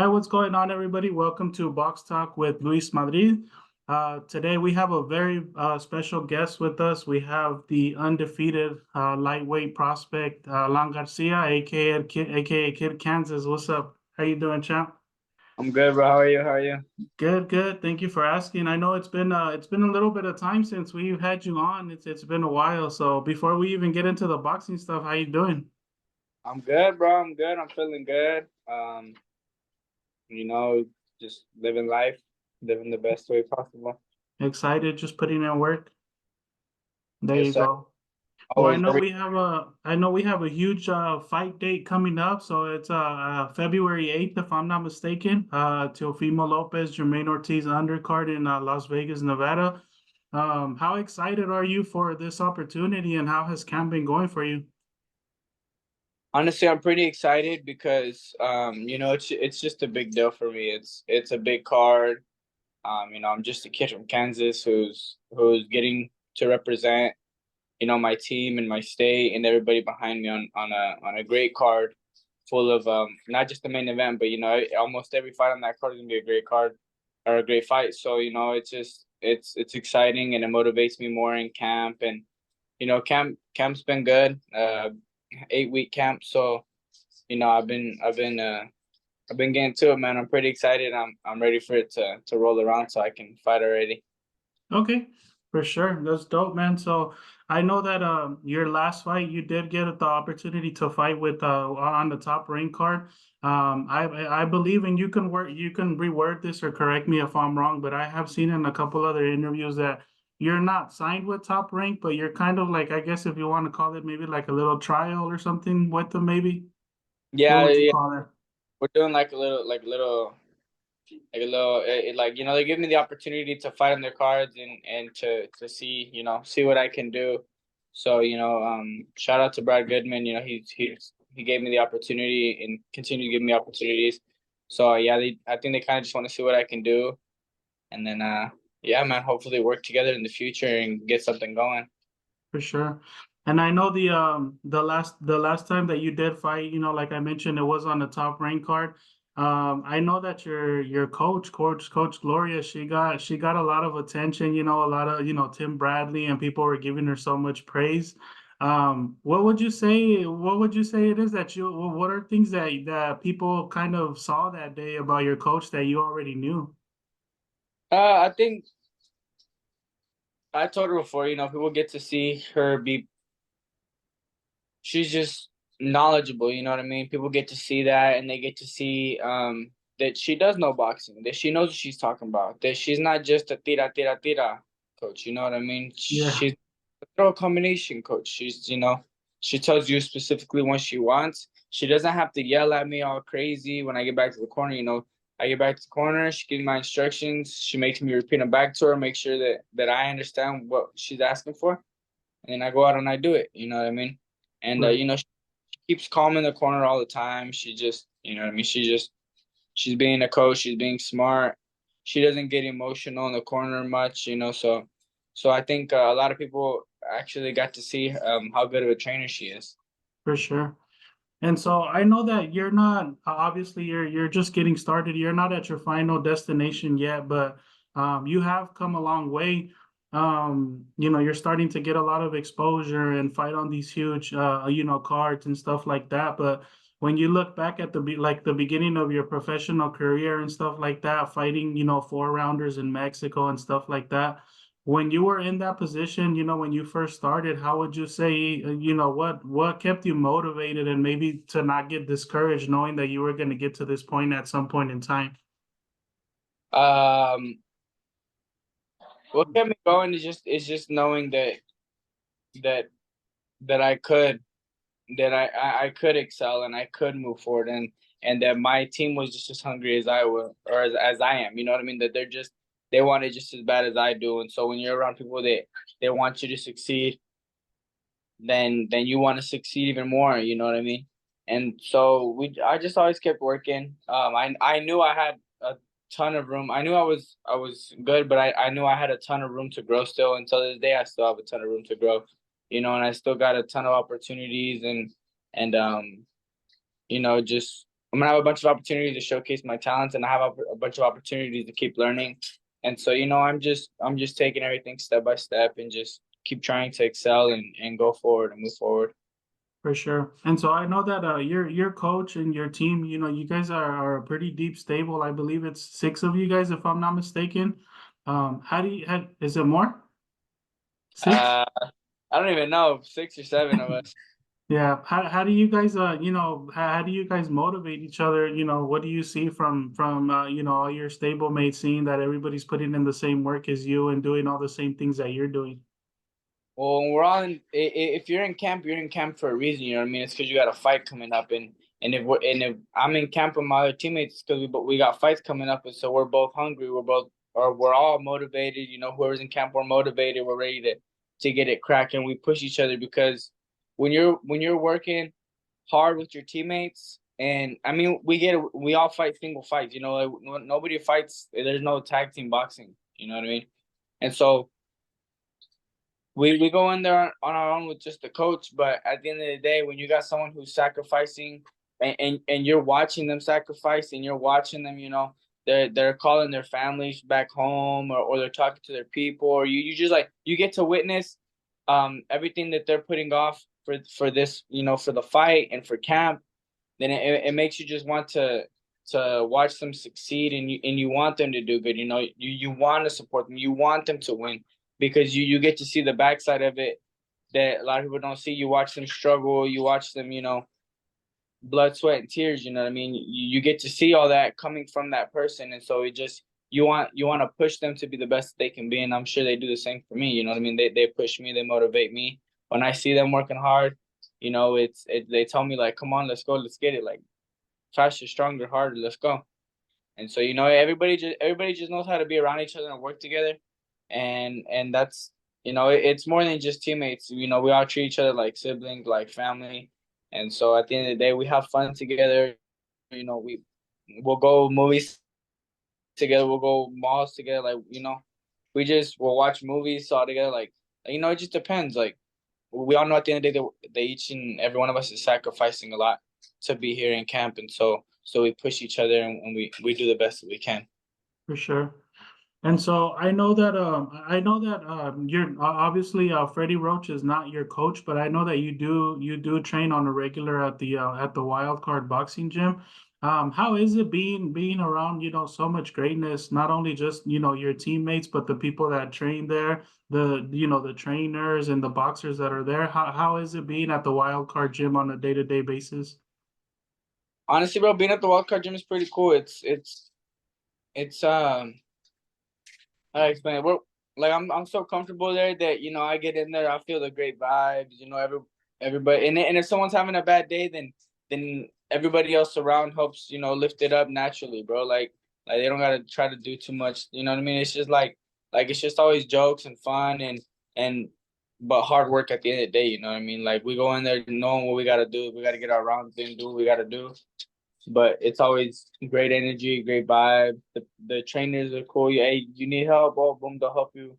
Hi, what's going on, everybody? Welcome to Box Talk with Luis Madrid. Today we have a very special guest with us. We have the undefeated lightweight prospect, Garcia, aka Kid Kansas. What's up? How you doing, champ? I'm good, bro. How are you? How are you? Good, good. Thank you for asking. I know it's been a little bit of time since we've had you on. It's been a while. So before we even get into the boxing stuff, how you doing? I'm good, bro. I'm good. I'm feeling good. You know, just living life, living the best way possible. Excited? Just putting in work. There Yes, you sir. go. Well, Always every I know we have a huge fight date coming up. So it's February 8th, if I'm not mistaken. Teofimo Lopez, Jermaine Ortiz undercard in Las Vegas, Nevada. How excited are you for this opportunity, and how has camp been going for you? honestly, I'm pretty excited because it's just a big deal for me. It's a big card. I'm just a kid from Kansas who's getting to represent, my team and my state and everybody behind me on a great card full of not just the main event, but almost every fight on that card is gonna be a great card or a great fight. So it's exciting and it motivates me more in camp. And camp's been good, 8 week camp. So I've been getting to it, man. I'm pretty excited. I'm ready for it to roll around so I can fight already. Okay, for sure. That's dope, man. So I know that your last fight you did get the opportunity to fight with on the top rank card. I believe, and you can reword this or correct me if I'm wrong, but I have seen in a couple other interviews that you're not signed with top rank, but you're kind of like, I guess if you want to call it, maybe like a little trial or something with them, maybe. What Yeah, would you yeah. call it? We're doing they give me the opportunity to fight on their cards and to see what I can do. So shout out to Brad Goodman. He gave me the opportunity and continue to give me opportunities. So yeah, I think they kind of just want to see what I can do, and then yeah, man, hopefully work together in the future and get something going. For sure. And I know the last time that you did fight, like I mentioned, it was on the top rank card. I know that your coach Gloria, she got a lot of attention, a lot of, Tim Bradley and people were giving her so much praise. What would you say it is that what are things that people kind of saw that day about your coach that you already knew? I think I told her before. People get to see her be. She's just knowledgeable, you know what I mean? People get to see that and they get to see that she does know boxing, that she knows what she's talking about, that she's not just a tira coach, you know what I mean? Yeah, She's a throw combination coach. She tells you specifically what she wants. She doesn't have to yell at me all crazy when I get back to the corner, I get back to the corner, she gives me my instructions, she makes me repeat them back to her, make sure that I understand what she's asking for, and then I go out and I do it, you know what I mean? And right. she keeps calm in the corner all the time. She just, you know what I mean? She's being a coach. She's being smart. She doesn't get emotional in the corner much, So I think a lot of people actually got to see how good of a trainer she is. For sure. And so I know that you're not obviously you're just getting started. You're not at your final destination yet, but you have come a long way. You're starting to get a lot of exposure and fight on these huge cards and stuff like that. But when you look back at the beginning of your professional career and stuff like that, fighting, four rounders in Mexico and stuff like that, when you were in that position, when you first started, how would you say, what kept you motivated and maybe to not get discouraged knowing that you were going to get to this point at some point in time? Um, what kept me going is just knowing that that I could I could excel and I could move forward, and that my team was just as hungry as I was, or as I am. You know what I mean? That they want it just as bad as I do. And so when you're around people that they want you to succeed, then you want to succeed even more. You know what I mean? And so I just always kept working. I knew I had a ton of room. I knew I was good, but I knew I had a ton of room to grow still. Until this day, I still have a ton of room to grow. And I still got a ton of opportunities and just I'm gonna have a bunch of opportunities to showcase my talents, and I have a bunch of opportunities to keep learning. And so, I'm just taking everything step by step and just keep trying to excel and go forward and move forward. For sure. And so I know that your coach and your team, you guys are a pretty deep stable. I believe it's six of you guys, if I'm not mistaken. Is it more? Six? Uh, I don't even know, 6 or 7 of us. Yeah. How do you guys how do you guys motivate each other? What do you see from all your stable mates, seeing that everybody's putting in the same work as you and doing all the same things that you're doing? Well, when we're all if you're in camp, you're in camp for a reason. You know what I mean? It's because you got a fight coming up, and if I'm in camp with my other teammates, because we got fights coming up, and so we're both hungry. We're all motivated. Whoever's in camp, we're motivated. We're ready to get it cracking. We push each other because when you're working hard with your teammates, and I mean, we all fight single fights. Like, nobody fights. There's no tag team boxing. You know what I mean? And so we go in there on our own with just the coach, but at the end of the day, when you got someone who's sacrificing, and you're watching them sacrifice, and you're watching them, they're calling their families back home, or they're talking to their people, or you just like you get to witness everything that they're putting off for this, for the fight and for camp. Then it makes you just want to watch them succeed, and you want them to do good. You want to support them, you want them to win, because you get to see the backside of it that a lot of people don't see. You watch them struggle, you watch them, blood, sweat, and tears. You know what I mean? You get to see all that coming from that person, and so it just you want to push them to be the best they can be, and I'm sure they do the same for me. You know what I mean? They push me, they motivate me. When I see them working hard, they tell me like, come on, let's go, let's get it, like faster, stronger, harder, let's go. And so everybody just knows how to be around each other and work together, and that's it's more than just teammates. We all treat each other like siblings, like family, and so at the end of the day, we have fun together. We'll go movies together, we'll go malls together, like we'll watch movies all together, like it just depends. Like we all know at the end of the day that each and every one of us is sacrificing a lot to be here in camp, and so we push each other, and we do the best that we can. For sure. And so I know that you're obviously Freddie Roach is not your coach, but I know that you do train on a regular at the Wild Card Boxing Gym. How is it being around, so much greatness, not only just, your teammates, but the people that train there, the trainers and the boxers that are there. How is it being at the Wild Card Gym on a day-to-day basis? Honestly, bro, being at the wild card gym is pretty cool. It's how do I explain it? Like I'm so comfortable there that I get in there, I feel the great vibes. Everybody, and if someone's having a bad day, then everybody else around helps lift it up naturally, bro. Like they don't gotta try to do too much. You know what I mean? It's just like it's just always jokes and fun, and but hard work at the end of the day. You know what I mean? Like we go in there knowing what we gotta do. We gotta get our rounds in, do what we gotta do, but it's always great energy, great vibe. The trainers are cool. Hey, you need help? Oh, boom, they'll help you.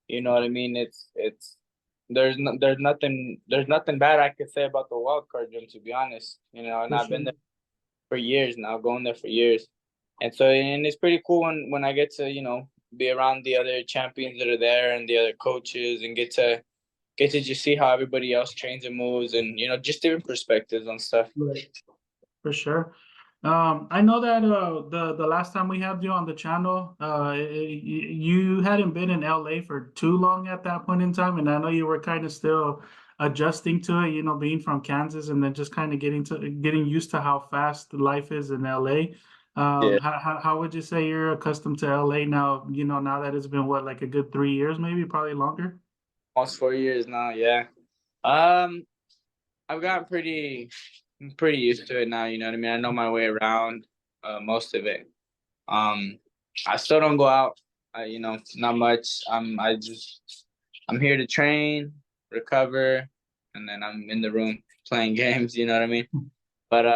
You know what I mean? It's there's nothing bad I could say about the wild card gym, to be honest. And For I've sure. been there for years now, going there for years, and it's pretty cool when I get to be around the other champions that are there and the other coaches, and get to just see how everybody else trains and moves, and just different perspectives on stuff. Right. For sure. I know that the last time we had you on the channel, you hadn't been in LA for too long at that point in time, and I know you were kind of still adjusting to it, being from Kansas and then just kind of getting used to how fast life is in LA. Yeah, How would you say you're accustomed to LA now, now that it's been what, like a good 3 years, maybe, probably longer? almost 4 years now. Yeah. Um, I've gotten pretty used to it now. You know what I mean? I know my way around most of it. Um, I still don't go out. Not much. I'm here to train, recover, and then I'm in the room playing games. You know what I mean? But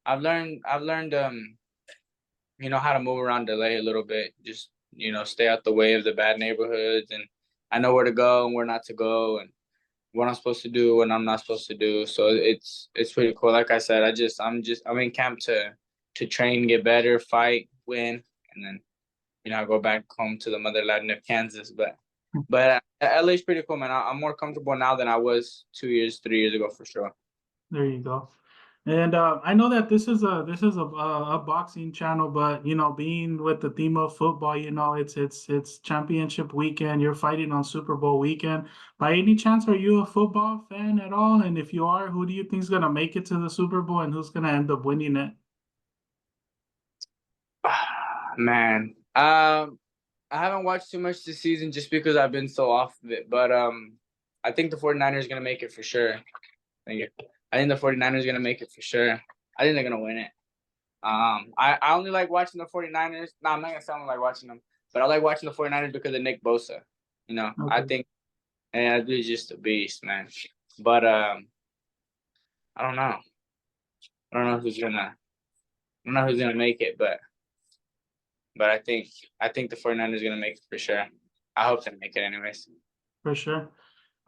I've learned how to move around LA a little bit. Just stay out the way of the bad neighborhoods, and I know where to go and where not to go, and what I'm supposed to do, what I'm not supposed to do. So it's pretty cool. Like I said, I'm in camp to train, get better, fight, win, and then I go back home to the motherland of Kansas. But LA's pretty cool, man. I'm more comfortable now than I was 2 years, 3 years ago for sure. There you go. And I know that this is a boxing channel, but being with the theme of football, it's championship weekend. You're fighting on Super Bowl weekend. By any chance, are you a football fan at all? And if you are, who do you think is gonna make it to the Super Bowl, and who's gonna end up winning it? Man, I haven't watched too much this season just because I've been so off of it. But I think the 49ers gonna make it for sure. Thank you. I think the 49ers gonna make it for sure. I think they're gonna win it. I only like watching the 49ers. No, I'm not gonna sound like watching them, but I like watching the 49ers because of Nick Bosa. I Okay, think and that dude's just a beast, man. But I don't know. I don't know who's gonna I don't know who's gonna make it, but I think the 49ers gonna make it for sure. I hope they make it anyways. for sure.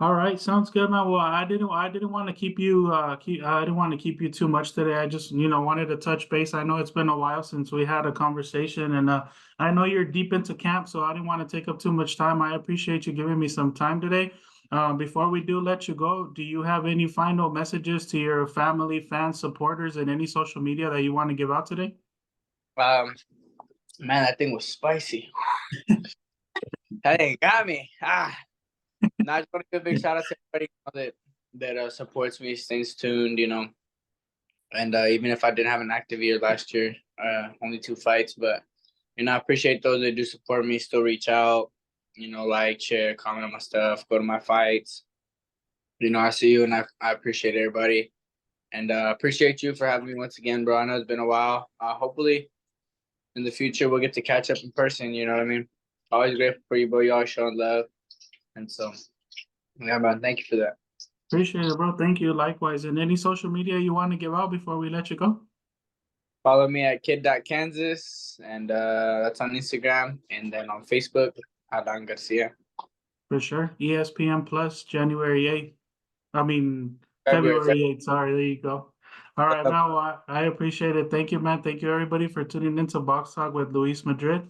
All right, sounds good, man. Well, I didn't want to keep you I didn't want to keep you too much today. I just wanted to touch base. I know it's been a while since we had a conversation, and I know you're deep into camp, so I didn't want to take up too much time. I appreciate you giving me some time today. Before we do let you go, do you have any final messages to your family, fans, supporters, and any social media that you want to give out today? Um, Man, that thing was spicy. That ain't got me. Now I just want to give a big shout out to everybody that supports me, stays tuned, And even if I didn't have an active year last year, only 2 fights, but I appreciate those that do support me, still reach out, like, share, comment on my stuff, go to my fights. I see you, and I appreciate everybody, and appreciate you for having me once again, bro. I know it's been a while. Hopefully, in the future, we'll get to catch up in person. You know what I mean? Always grateful for you, bro. You always showing love, and so yeah, man. Thank you for that. Appreciate it, bro. Thank you. Likewise. And any social media you want to give out before we let you go? Follow me at kid.kansas, and that's on Instagram, and then on Facebook, Adan Garcia. For sure. ESPN Plus, January 8th. I mean, February. February 8th. Sorry, there you go. All right, man. Well, I appreciate it. Thank you, man. Thank you, everybody, for tuning into Box Talk with Luis Madrid.